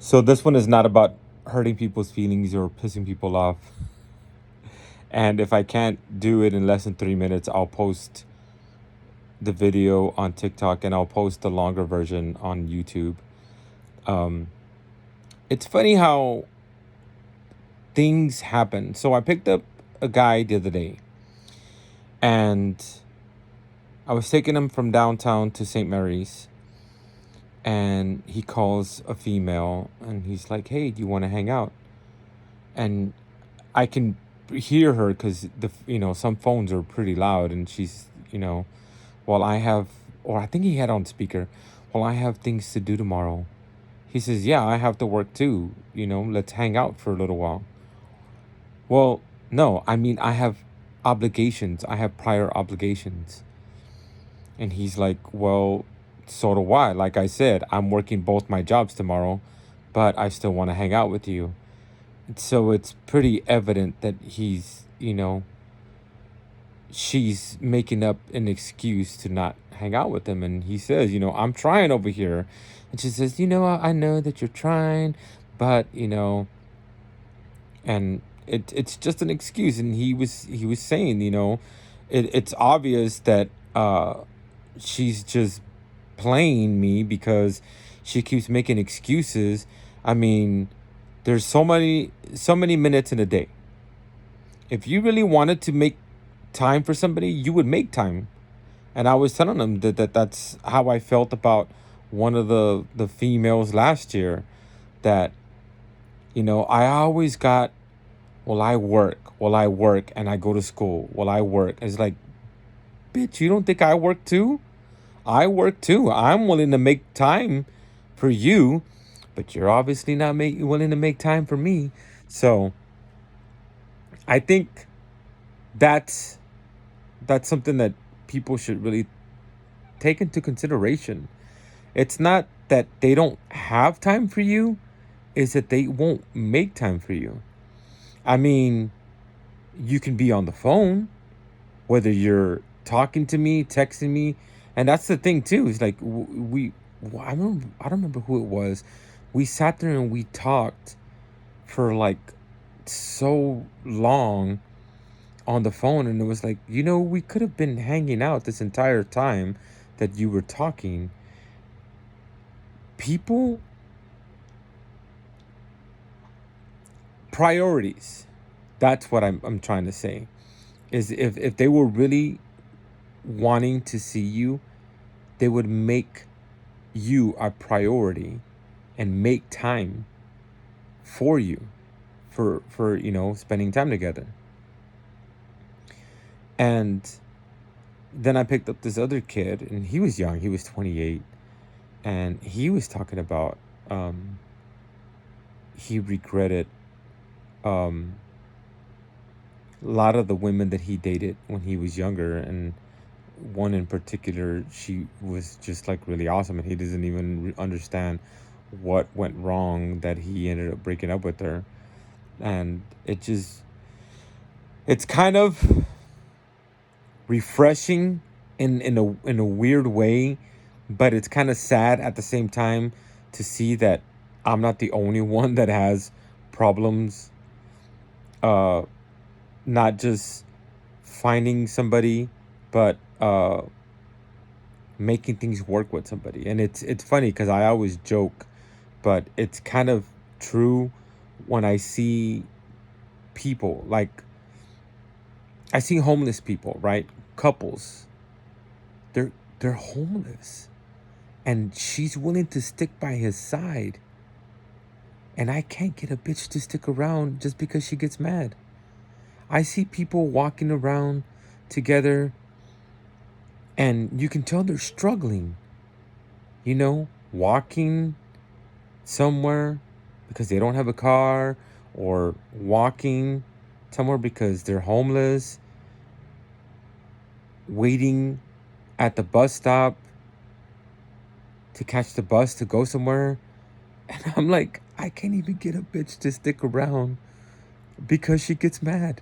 So this one is not about hurting people's feelings or pissing people off. And if I can't do it in less than 3 minutes, I'll post the video on TikTok and I'll post the longer version on YouTube. Um, it's funny how things happen. So I picked up a guy the other day and I was taking him from downtown to St. Mary's, and he calls a female and he's like, "Hey, do you want to hang out?" And I can hear her because some phones are pretty loud, and she's well, I have, or I think he had on speaker. Well, I have things to do tomorrow. He says, "Yeah, I have to work too. Let's hang out for a little while." Well, no, I mean I have obligations. I have prior obligations. And he's like, "Well, so do I. Like I said, I'm working both my jobs tomorrow, but I still want to hang out with you." So it's pretty evident that she's making up an excuse to not hang out with him. And he says, "I'm trying over here." And she says, "I know that you're trying, but, and it's just an excuse." And he was saying, it's obvious that she's just playing me because she keeps making excuses. I mean, there's so many minutes in a day. If you really wanted to make time for somebody, you would make time. And I was telling them that's how I felt about one of the females last year. That I always got, well, I work and I go to school. Well, I work. It's like, bitch, you don't think I work too? I work too. I'm willing to make time for you, but you're obviously not willing to make time for me. So I think that's that's something that people should really take into consideration. It's not that they don't have time for you, is that they won't make time for you. I mean, you can be on the phone, whether you're talking to me, texting me, and that's the thing too. Is like I don't remember who it was. We sat there and we talked for like so long on the phone, and it was like, we could have been hanging out this entire time that you were talking. People, priorities. That's what I'm trying to say. Is if they were really wanting to see you, they would make you a priority and make time for you, for spending time together. And then I picked up this other kid, and he was young. He was 28, and he was talking about he regretted um, a lot of the women that he dated when he was younger, and one in particular, she was just like really awesome, and he doesn't even understand what went wrong that he ended up breaking up with her. And it's kind of refreshing in a weird way, but it's kind of sad at the same time to see that I'm not the only one that has problems, uh not just finding somebody, but making things work with somebody. And it's funny because I always joke, but it's kind of true when I see people, like I see homeless people, right? Couples. They're homeless, and she's willing to stick by his side. And I can't get a bitch to stick around just because she gets mad. I see people walking around together, and you can tell they're struggling, walking somewhere because they don't have a car, or walking somewhere because they're homeless, waiting at the bus stop to catch the bus to go somewhere. And I'm like, I can't even get a bitch to stick around because she gets mad.